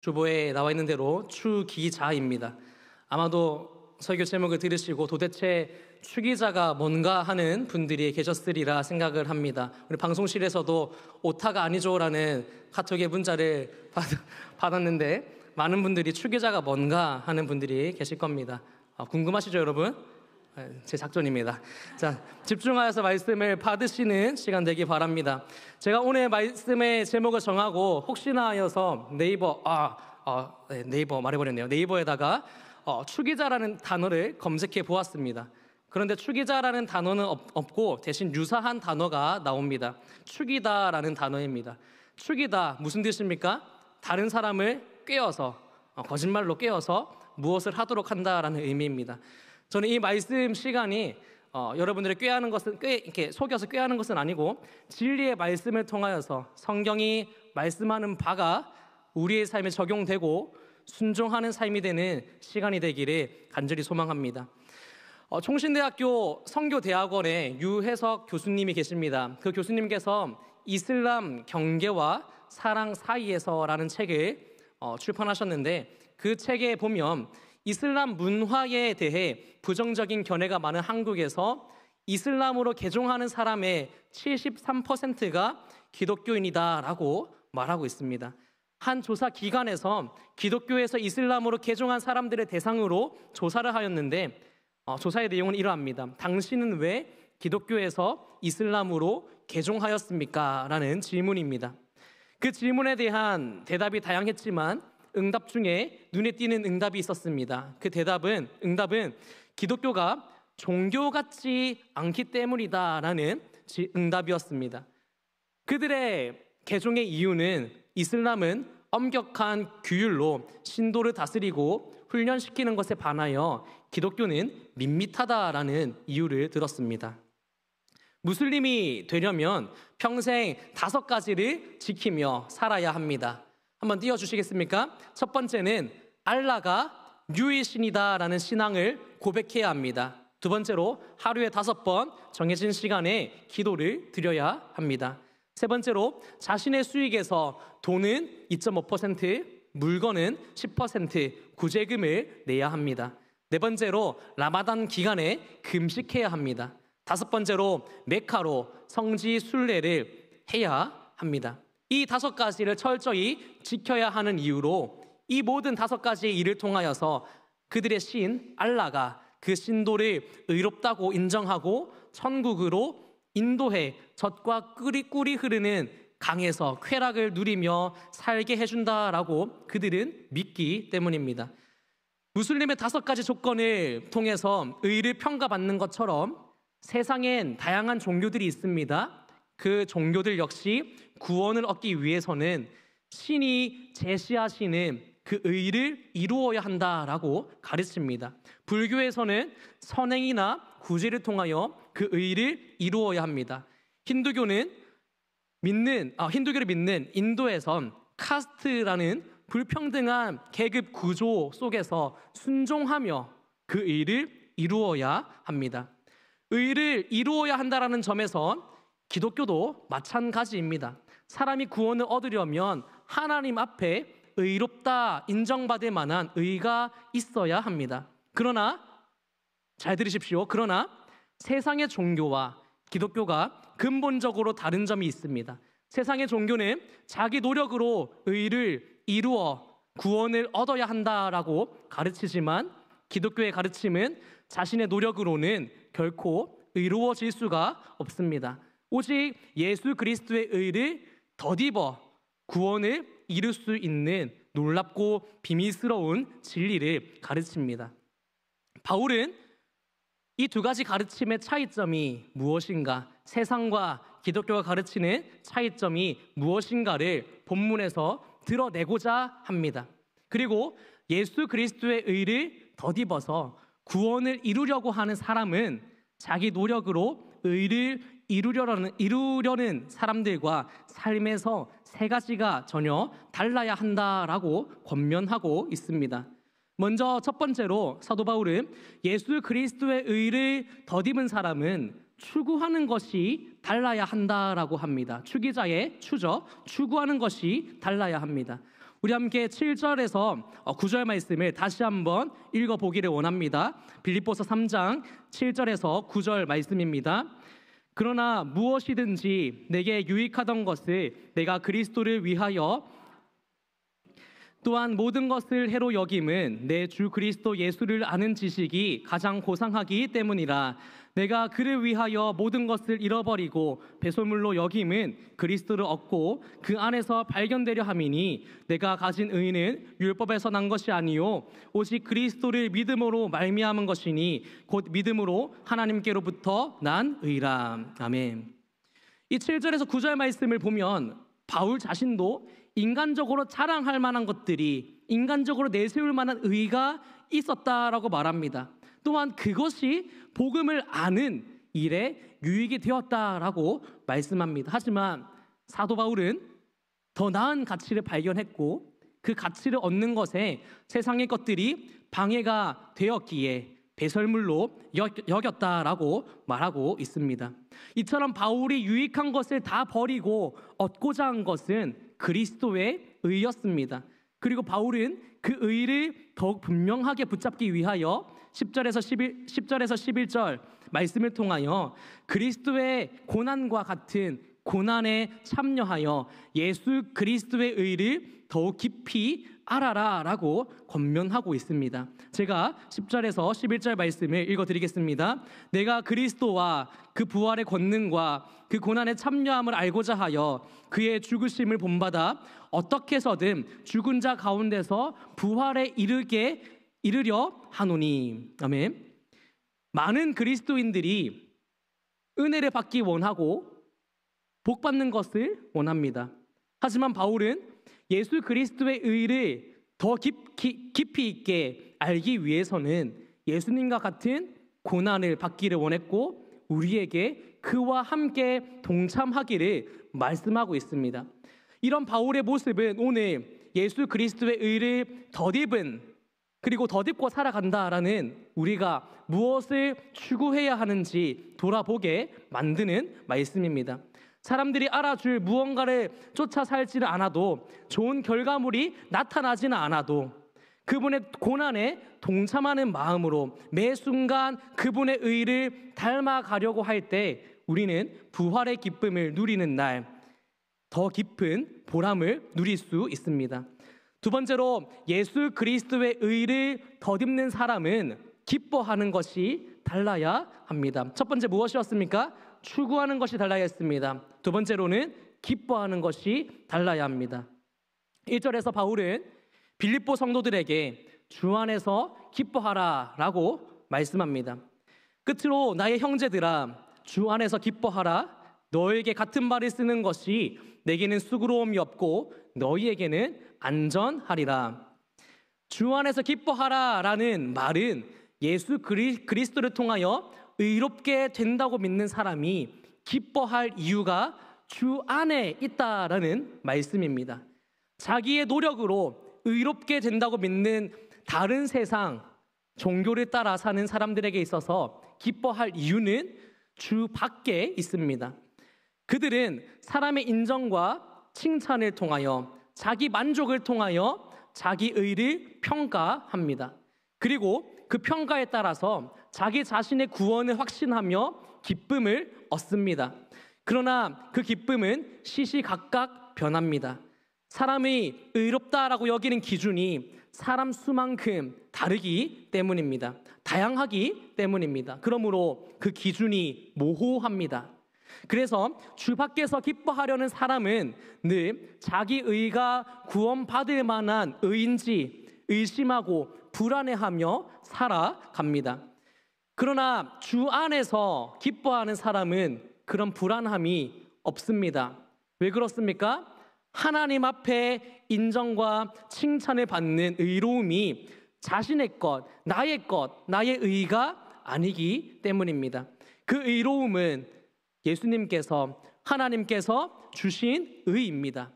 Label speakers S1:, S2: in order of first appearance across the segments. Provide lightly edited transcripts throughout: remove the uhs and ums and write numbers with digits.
S1: 주보에 나와 있는 대로 추기자입니다. 아마도 설교 제목을 들으시고 도대체 추기자가 뭔가 하는 분들이 계셨으리라 생각을 합니다. 우리 방송실에서도 오타가 아니죠라는 카톡의 문자를 받았는데 많은 분들이 추기자가 뭔가 하는 분들이 계실 겁니다. 궁금하시죠, 여러분? 제 작전입니다. 자, 집중하여서 말씀을 받으시는 시간 되기 바랍니다. 제가 오늘 말씀의 제목을 정하고 혹시나 하여서 네이버 말해버렸네요. 네이버에다가 추기자라는 단어를 검색해 보았습니다. 그런데 추기자라는 단어는 없고 대신 유사한 단어가 나옵니다. 추기다라는 단어입니다. 추기다 무슨 뜻입니까? 다른 사람을 꾀어서 거짓말로 꾀어서 무엇을 하도록 한다라는 의미입니다. 저는 이 말씀 시간이 여러분들을 꾀하는 것은 이렇게 속여서 꾀하는 것은 아니고 진리의 말씀을 통하여서 성경이 말씀하는 바가 우리의 삶에 적용되고 순종하는 삶이 되는 시간이 되기를 간절히 소망합니다. 총신대학교 선교대학원에 유해석 교수님이 계십니다. 그 교수님께서 이슬람 경계와 사랑 사이에서라는 책을 출판하셨는데 그 책에 보면 이슬람 문화에 대해 부정적인 견해가 많은 한국에서 이슬람으로 개종하는 사람의 73%가 기독교인이다라고 말하고 있습니다. 한 조사 기관에서 기독교에서 이슬람으로 개종한 사람들의 대상으로 조사를 하였는데 조사의 내용은 이러합니다. 당신은 왜 기독교에서 이슬람으로 개종하였습니까? 라는 질문입니다. 그 질문에 대한 대답이 다양했지만 응답 중에 눈에 띄는 응답이 있었습니다. 그 응답은 기독교가 종교 같지 않기 때문이다라는 응답이었습니다. 그들의 개종의 이유는 이슬람은 엄격한 규율로 신도를 다스리고 훈련시키는 것에 반하여 기독교는 밋밋하다라는 이유를 들었습니다. 무슬림이 되려면 평생 5가지를 지키며 살아야 합니다. 한번 띄워주시겠습니까? 첫 번째는 알라가 유일신이다라는 신앙을 고백해야 합니다. 두 번째로 하루에 5번 정해진 시간에 기도를 드려야 합니다. 세 번째로 자신의 수익에서 돈은 2.5%, 물건은 10% 구제금을 내야 합니다. 네 번째로 라마단 기간에 금식해야 합니다. 다섯 번째로 메카로 성지 순례를 해야 합니다. 이 5가지를 철저히 지켜야 하는 이유로 이 모든 5가지의 일을 통하여서 그들의 신 알라가 그 신도를 의롭다고 인정하고 천국으로 인도해 젖과 꿀이 흐르는 강에서 쾌락을 누리며 살게 해준다라고 그들은 믿기 때문입니다. 무슬림의 5가지 조건을 통해서 의를 평가받는 것처럼 세상엔 다양한 종교들이 있습니다. 그 종교들 역시 구원을 얻기 위해서는 신이 제시하시는 그 의를 이루어야 한다라고 가르칩니다. 불교에서는 선행이나 구제를 통하여 그 의를 이루어야 합니다. 힌두교를 믿는 인도에선 카스트라는 불평등한 계급 구조 속에서 순종하며 그 의를 이루어야 합니다. 의를 이루어야 한다라는 점에서 기독교도 마찬가지입니다. 사람이 구원을 얻으려면 하나님 앞에 의롭다 인정받을 만한 의가 있어야 합니다. 그러나 잘 들으십시오. 그러나 세상의 종교와 기독교가 근본적으로 다른 점이 있습니다. 세상의 종교는 자기 노력으로 의를 이루어 구원을 얻어야 한다라고 가르치지만 기독교의 가르침은 자신의 노력으로는 결코 의로워질 수가 없습니다. 오직 예수 그리스도의 의를 덧입어 구원을 이룰 수 있는 놀랍고 비밀스러운 진리를 가르칩니다. 바울은 이 2가지 가르침의 차이점이 무엇인가, 세상과 기독교가 가르치는 차이점이 무엇인가를 본문에서 드러내고자 합니다. 그리고 예수 그리스도의 의를 덧입어서 구원을 이루려고 하는 사람은 자기 노력으로 의를 이루려는 사람들과 삶에서 3가지가 전혀 달라야 한다라고 권면하고 있습니다. 먼저 첫 번째로 사도 바울은 예수 그리스도의 의를 덧입은 사람은 추구하는 것이 달라야 한다라고 합니다. 추기자의 추죠. 추구하는 것이 달라야 합니다. 우리 함께 7절에서 9절 말씀을 다시 한번 읽어보기를 원합니다. 빌립보서 3장 7절에서 9절 말씀입니다. 그러나 무엇이든지 내게 유익하던 것을 내가 그리스도를 위하여 또한 모든 것을 해로 여김은 내 주 그리스도 예수를 아는 지식이 가장 고상하기 때문이라. 내가 그를 위하여 모든 것을 잃어버리고 배설물로 여김은 그리스도를 얻고 그 안에서 발견되려 함이니 내가 가진 의는 율법에서 난 것이 아니요 오직 그리스도를 믿음으로 말미암은 것이니 곧 믿음으로 하나님께로부터 난 의라. 아멘. 이 7절에서 9절 말씀을 보면 바울 자신도 인간적으로 자랑할 만한 것들이, 인간적으로 내세울 만한 의가 있었다라고 말합니다. 또한 그것이 복음을 아는 일에 유익이 되었다라고 말씀합니다. 하지만 사도 바울은 더 나은 가치를 발견했고 그 가치를 얻는 것에 세상의 것들이 방해가 되었기에 배설물로 여겼다라고 말하고 있습니다. 이처럼 바울이 유익한 것을 다 버리고 얻고자 한 것은 그리스도의 의였습니다. 그리고 바울은 그 의를 더욱 분명하게 붙잡기 위하여 10절에서 11절 말씀을 통하여 그리스도의 고난과 같은 고난에 참여하여 예수 그리스도의 의를 더욱 깊이 알아라라고 권면하고 있습니다. 제가 10절에서 11절 말씀을 읽어드리겠습니다. 내가 그리스도와 그 부활의 권능과 그 고난에 참여함을 알고자 하여 그의 죽으심을 본받아 어떻게 해서든 죽은 자 가운데서 부활에 이르려 하노니. 아멘. 많은 그리스도인들이 은혜를 받기 원하고 복 받는 것을 원합니다. 하지만 바울은 예수 그리스도의 의를 더 깊이 있게 알기 위해서는 예수님과 같은 고난을 받기를 원했고 우리에게 그와 함께 동참하기를 말씀하고 있습니다. 이런 바울의 모습은 오늘 예수 그리스도의 의를 덧입은, 그리고 덧입고 살아간다라는 우리가 무엇을 추구해야 하는지 돌아보게 만드는 말씀입니다. 사람들이 알아줄 무언가를 쫓아 살지는 않아도, 좋은 결과물이 나타나지는 않아도 그분의 고난에 동참하는 마음으로 매 순간 그분의 의를 닮아가려고 할 때 우리는 부활의 기쁨을 누리는 날 더 깊은 보람을 누릴 수 있습니다. 두 번째로 예수 그리스도의 의를 덧입는 사람은 기뻐하는 것이 달라야 합니다. 첫 번째 무엇이었습니까? 추구하는 것이 달라야 했습니다. 두 번째로는 기뻐하는 것이 달라야 합니다. 1절에서 바울은 빌립보 성도들에게 주 안에서 기뻐하라 라고 말씀합니다. 끝으로 나의 형제들아 주 안에서 기뻐하라. 너에게 같은 말을 쓰는 것이 내게는 수고로움이 없고 너희에게는 안전하리라. 주 안에서 기뻐하라 라는 말은 예수 그리스도를 통하여 의롭게 된다고 믿는 사람이 기뻐할 이유가 주 안에 있다라는 말씀입니다. 자기의 노력으로 의롭게 된다고 믿는 다른 세상 종교를 따라 사는 사람들에게 있어서 기뻐할 이유는 주 밖에 있습니다. 그들은 사람의 인정과 칭찬을 통하여 자기 만족을 통하여 자기 의를 평가합니다. 그리고 그 평가에 따라서 자기 자신의 구원을 확신하며 기쁨을 얻습니다. 그러나 그 기쁨은 시시각각 변합니다. 사람이 의롭다라고 여기는 기준이 사람 수만큼 다르기 때문입니다. 다양하기 때문입니다. 그러므로 그 기준이 모호합니다. 그래서 주 밖에서 기뻐하려는 사람은 늘 자기 의가 구원받을 만한 의인지 의심하고 불안해하며 살아갑니다. 그러나 주 안에서 기뻐하는 사람은 그런 불안함이 없습니다. 왜 그렇습니까? 하나님 앞에 인정과 칭찬을 받는 의로움이 자신의 것, 나의 의가 아니기 때문입니다. 그 의로움은 예수님께서, 하나님께서 주신 의입니다.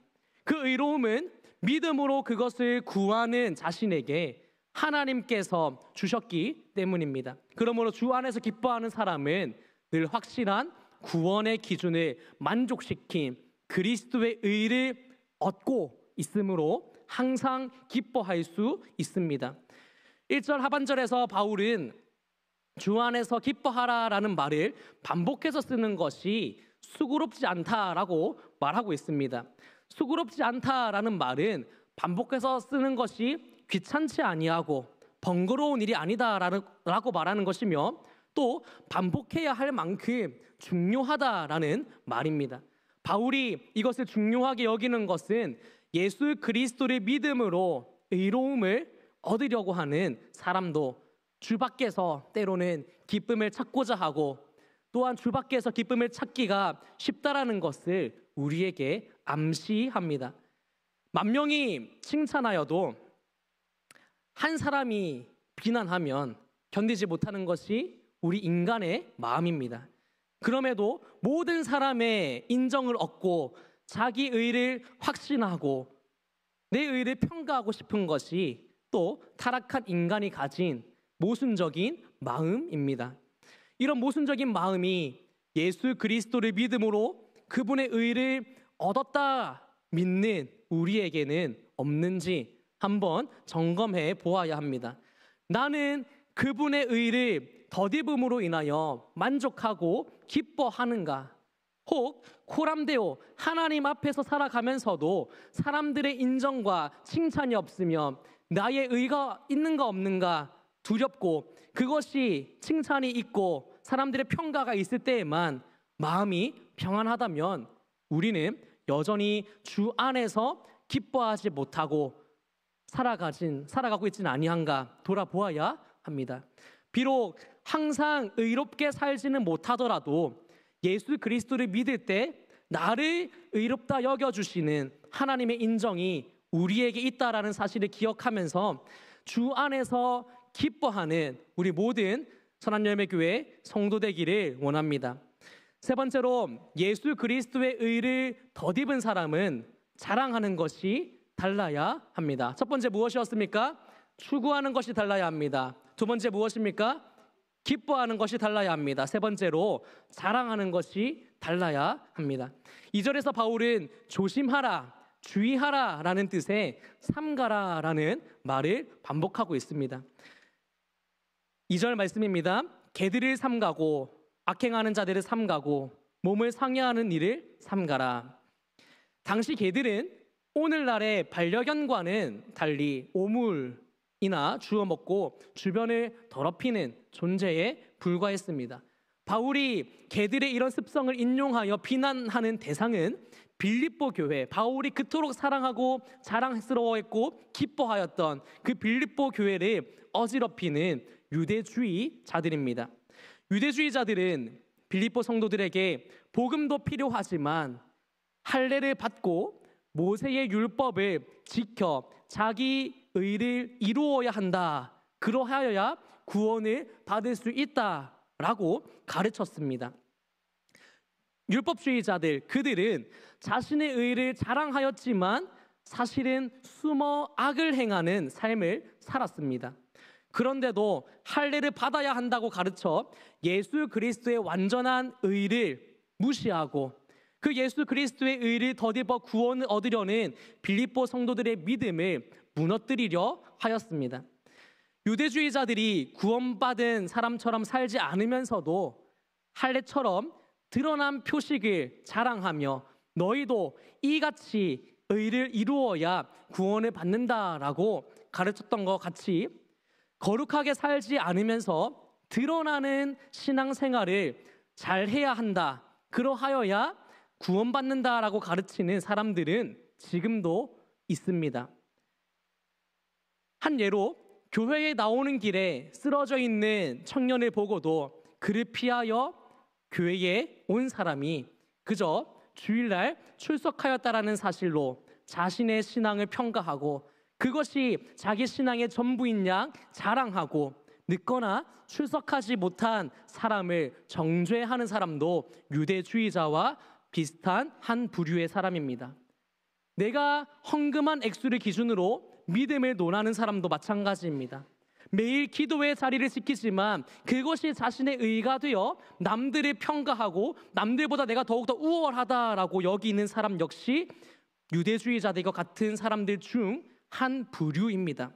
S1: 그 의로움은 믿음으로 그것을 구하는 자신에게 하나님께서 주셨기 때문입니다. 그러므로 주 안에서 기뻐하는 사람은 늘 확실한 구원의 기준을 만족시킨 그리스도의 의를 얻고 있으므로 항상 기뻐할 수 있습니다. 1절 하반절에서 바울은 주 안에서 기뻐하라라는 말을 반복해서 쓰는 것이 수고롭지 않다라고 말하고 있습니다. 수고롭지 않다라는 말은 반복해서 쓰는 것이 귀찮지 아니하고 번거로운 일이 아니다라고 말하는 것이며, 또 반복해야 할 만큼 중요하다라는 말입니다. 바울이 이것을 중요하게 여기는 것은 예수 그리스도를 믿음으로 의로움을 얻으려고 하는 사람도 주 밖에서 때로는 기쁨을 찾고자 하고, 또한 주 밖에서 기쁨을 찾기가 쉽다라는 것을 우리에게 암시합니다. 만명이 칭찬하여도 한 사람이 비난하면 견디지 못하는 것이 우리 인간의 마음입니다. 그럼에도 모든 사람의 인정을 얻고 자기 의를 확신하고 내 의를 평가하고 싶은 것이 또 타락한 인간이 가진 모순적인 마음입니다. 이런 모순적인 마음이 예수 그리스도를 믿음으로 그분의 의를 얻었다 믿는 우리에게는 없는지 한번 점검해 보아야 합니다. 나는 그분의 의를 덧입음으로 인하여 만족하고 기뻐하는가? 혹 코람데오 하나님 앞에서 살아가면서도 사람들의 인정과 칭찬이 없으면 나의 의가 있는가 없는가 두렵고, 그것이 칭찬이 있고 사람들의 평가가 있을 때에만 마음이 평안하다면 우리는 여전히 주 안에서 기뻐하지 못하고 살아가고 있지는 아니한가 돌아보아야 합니다. 비록 항상 의롭게 살지는 못하더라도 예수 그리스도를 믿을 때 나를 의롭다 여겨주시는 하나님의 인정이 우리에게 있다라는 사실을 기억하면서 주 안에서 기뻐하는 우리 모든 선한열매교회 성도 되기를 원합니다. 세 번째로, 예수 그리스도의 의를 덧입은 사람은 자랑하는 것이 달라야 합니다. 첫 번째 무엇이었습니까? 추구하는 것이 달라야 합니다. 두 번째 무엇입니까? 기뻐하는 것이 달라야 합니다. 세 번째로 자랑하는 것이 달라야 합니다. 2절에서 바울은 조심하라, 주의하라 라는 뜻의 삼가라 라는 말을 반복하고 있습니다. 2절 말씀입니다. 개들을 삼가고 악행하는 자들을 삼가고 몸을 상해하는 일을 삼가라. 당시 개들은 오늘날의 반려견과는 달리 오물이나 주워 먹고 주변을 더럽히는 존재에 불과했습니다. 바울이 개들의 이런 습성을 인용하여 비난하는 대상은 빌립보 교회, 바울이 그토록 사랑하고 자랑스러워했고 기뻐하였던 그 빌립보 교회를 어지럽히는 유대주의자들입니다. 유대주의자들은 빌립보 성도들에게 복음도 필요하지만 할례를 받고 모세의 율법을 지켜 자기 의를 이루어야 한다. 그러하여야 구원을 받을 수 있다라고 가르쳤습니다. 율법주의자들, 그들은 자신의 의를 자랑하였지만 사실은 숨어 악을 행하는 삶을 살았습니다. 그런데도 할례를 받아야 한다고 가르쳐 예수 그리스도의 완전한 의를 무시하고 그 예수 그리스도의 의를 덧입어 구원을 얻으려는 빌립보 성도들의 믿음을 무너뜨리려 하였습니다. 유대주의자들이 구원받은 사람처럼 살지 않으면서도 할례처럼 드러난 표식을 자랑하며 너희도 이같이 의를 이루어야 구원을 받는다라고 가르쳤던 것 같이 거룩하게 살지 않으면서 드러나는 신앙생활을 잘 해야 한다, 그러하여야 구원받는다라고 가르치는 사람들은 지금도 있습니다. 한 예로 교회에 나오는 길에 쓰러져 있는 청년을 보고도 그를 피하여 교회에 온 사람이 그저 주일날 출석하였다라는 사실로 자신의 신앙을 평가하고 그것이 자기 신앙의 전부인 양 자랑하고 늦거나 출석하지 못한 사람을 정죄하는 사람도 유대주의자와 비슷한 한 부류의 사람입니다. 내가 헌금한 액수를 기준으로 믿음을 논하는 사람도 마찬가지입니다. 매일 기도의 자리를 지키지만 그것이 자신의 의가 되어 남들을 평가하고 남들보다 내가 더욱더 우월하다라고 여기는 사람 역시 유대주의자들과 같은 사람들 중 한 부류입니다.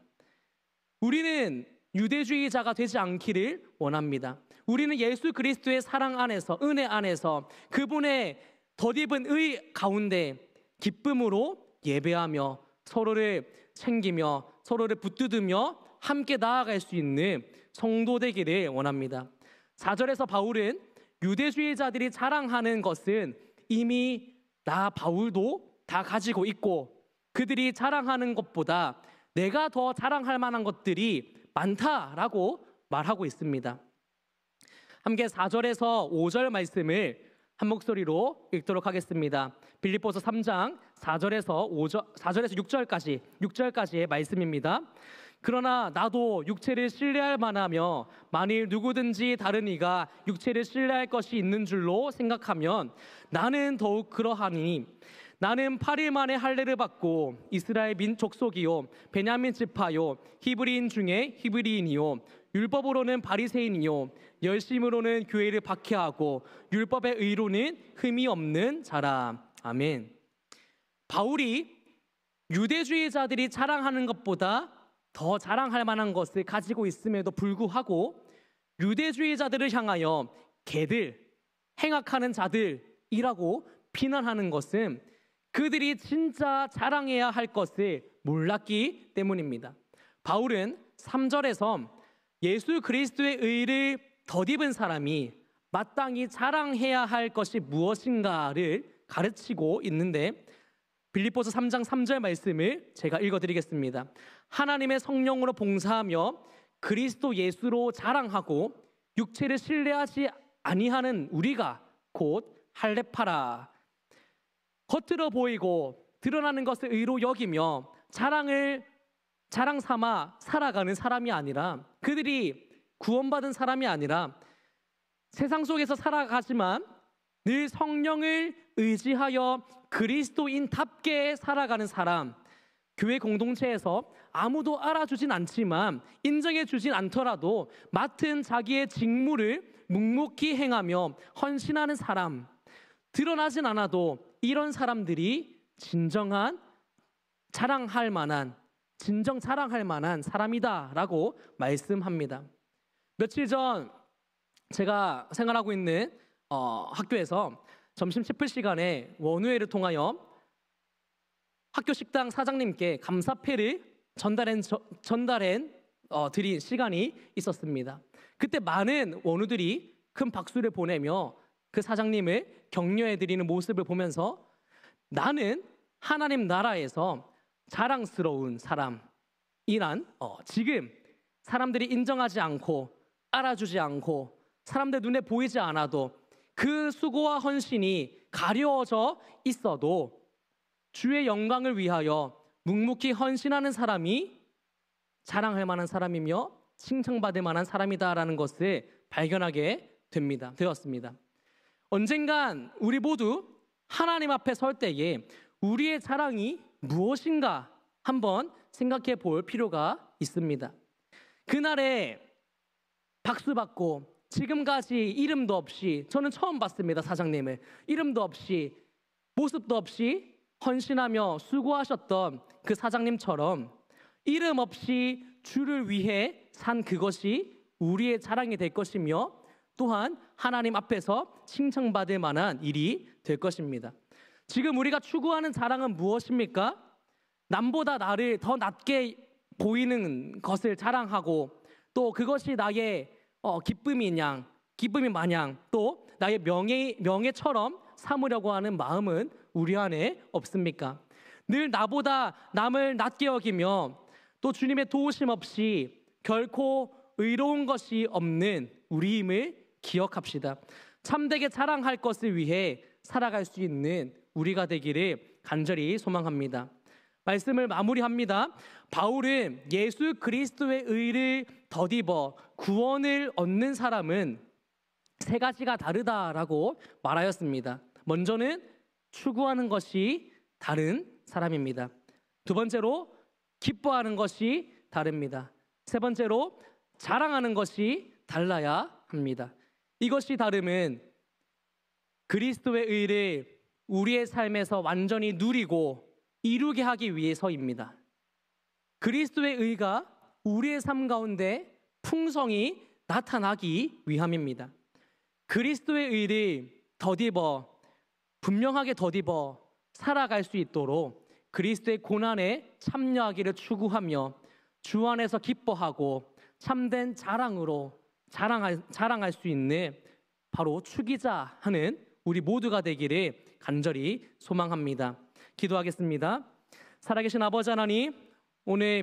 S1: 우리는 유대주의자가 되지 않기를 원합니다. 우리는 예수 그리스도의 사랑 안에서, 은혜 안에서 그분의 덧입은 의 가운데 기쁨으로 예배하며 서로를 챙기며 서로를 붙들으며 함께 나아갈 수 있는 성도 되기를 원합니다. 4절에서 바울은 유대주의자들이 자랑하는 것은 이미 나 바울도 다 가지고 있고 그들이 자랑하는 것보다 내가 더 자랑할 만한 것들이 많다라고 말하고 있습니다. 함께 4절에서 5절 말씀을 한 목소리로 읽도록 하겠습니다. 빌립보서 3장 4절에서 6절까지의 말씀입니다. 그러나 나도 육체를 신뢰할 만하며 만일 누구든지 다른 이가 육체를 신뢰할 것이 있는 줄로 생각하면 나는 더욱 그러하니 나는 8일 만에 할례를 받고 이스라엘 민족속이요 베냐민 지파요 히브리인 중에 히브리인이요 율법으로는 바리새인이요 열심으로는 교회를 박해하고 율법의 의로는 흠이 없는 자라. 아멘. 바울이 유대주의자들이 자랑하는 것보다 더 자랑할 만한 것을 가지고 있음에도 불구하고 유대주의자들을 향하여 개들, 행악하는 자들이라고 비난하는 것은 그들이 진짜 자랑해야 할 것을 몰랐기 때문입니다. 바울은 3절에서 예수 그리스도의 의를 덧입은 사람이 마땅히 자랑해야 할 것이 무엇인가를 가르치고 있는데 빌립보서 3장 3절 말씀을 제가 읽어드리겠습니다. 하나님의 성령으로 봉사하며 그리스도 예수로 자랑하고 육체를 신뢰하지 아니하는 우리가 곧 할례파라. 겉으로 보이고 드러나는 것을 의로 여기며 자랑 삼아 살아가는 사람이 아니라 그들이 구원받은 사람이 아니라 세상 속에서 살아가지만 늘 성령을 의지하여 그리스도인답게 살아가는 사람, 교회 공동체에서 아무도 알아주진 않지만 인정해주진 않더라도 맡은 자기의 직무를 묵묵히 행하며 헌신하는 사람, 드러나진 않아도 이런 사람들이 진정 자랑할 만한 사람이다라고 말씀합니다. 며칠 전 제가 생활하고 있는 학교에서 점심 체플 시간에 원우회를 통하여 학교 식당 사장님께 감사패를 드린 시간이 있었습니다. 그때 많은 원우들이 큰 박수를 보내며 그 사장님을 격려해드리는 모습을 보면서 나는 하나님 나라에서 자랑스러운 사람이란 지금 사람들이 인정하지 않고 알아주지 않고 사람들 눈에 보이지 않아도 그 수고와 헌신이 가려져 있어도 주의 영광을 위하여 묵묵히 헌신하는 사람이 자랑할 만한 사람이며 칭찬받을 만한 사람이다라는 것을 발견하게 되었습니다. 언젠간 우리 모두 하나님 앞에 설 때에 우리의 자랑이 무엇인가 한번 생각해 볼 필요가 있습니다. 그날에 박수 받고 지금까지 이름도 없이, 저는 처음 봤습니다. 사장님을 이름도 없이 모습도 없이 헌신하며 수고하셨던 그 사장님처럼 이름 없이 주를 위해 산 그것이 우리의 자랑이 될 것이며 또한 하나님 앞에서 칭찬받을 만한 일이 될 것입니다. 지금 우리가 추구하는 자랑은 무엇입니까? 남보다 나를 더 낮게 보이는 것을 자랑하고 또 그것이 나의 기쁨이 마냥 또 나의 명예처럼 삼으려고 하는 마음은 우리 안에 없습니까? 늘 나보다 남을 낮게 여기며 또 주님의 도우심 없이 결코 의로운 것이 없는 우리임을 기억합시다. 참되게 자랑할 것을 위해 살아갈 수 있는 우리가 되기를 간절히 소망합니다. 말씀을 마무리합니다. 바울은 예수 그리스도의 의를 덧입어 구원을 얻는 사람은 세 가지가 다르다라고 말하였습니다. 먼저는 추구하는 것이 다른 사람입니다. 두 번째로 기뻐하는 것이 다릅니다. 세 번째로 자랑하는 것이 달라야 합니다. 이것이 다름은 그리스도의 의를 우리의 삶에서 완전히 누리고 이루게 하기 위해서입니다. 그리스도의 의가 우리의 삶 가운데 풍성히 나타나기 위함입니다. 그리스도의 의를 분명하게 덧입어 살아갈 수 있도록 그리스도의 고난에 참여하기를 추구하며 주 안에서 기뻐하고 참된 자랑할 수 있는 바로 추기자 하는 우리 모두가 되기를 간절히 소망합니다. 기도하겠습니다. 살아계신 아버지 하나님, 오늘